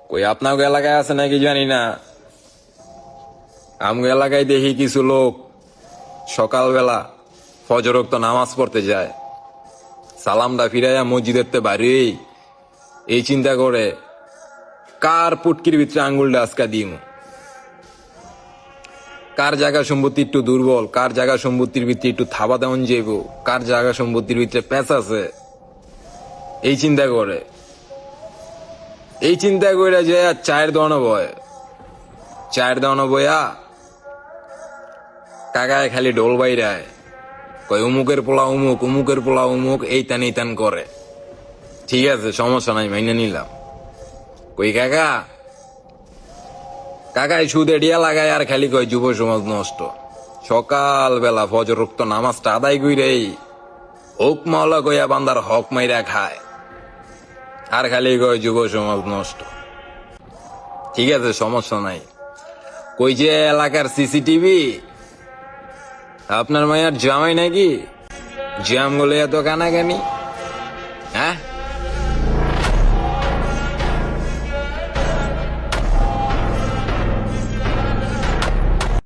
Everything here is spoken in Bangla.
কই আপনার এলাকায় আছে নাকি জানি না, আমগো এলাকায় দেখি কিছু লোক সকালবেলা ফজরোক্ত নামাজ পড়তে যায়, সালামটা ফিরাইয়া মসজিদের বাড়ি এই চিন্তা করে কার পুটকির ভিতরে আঙ্গুলটা আজকা দিম, কার জায়গা সম্পত্তি একটু দুর্বল, কার জায়গা সম্পত্তির ভিতরে একটু থাবা দেওয়ান যাইব, কার জায়গা সম্পত্তির ভিতরে প্যাঁচ আছে, এই চিন্তা করে যে চায়ের দোয়ানো বয়, চায়ের দোয়ানো বয়া কাকায় খালি ঢোল বাইরায় কয় উমুকের পোলা উমুক, উমুকের পোলা উমুক, এই তান করে। ঠিক আছে, সমস্যা নাই, মাইনে নিলাম। কই কাকা, কাকায় সুদে ডিয়া লাগায় আর খালি কয় যুব সমাজ নষ্ট। সকাল বেলা ফজরোক্ত নামাজটা আদায় কইরে হোক মাওলা কইয়া বান্দার হক মাইরা খায়, আর খালি কয় যুব সমাজ নষ্ট। ঠিক আছে, সমস্যা নাই। কই যে এলাকার সিসিটিভি আপনার মায়ের জামাই নাকি, জাম গলে এত কানাকানি।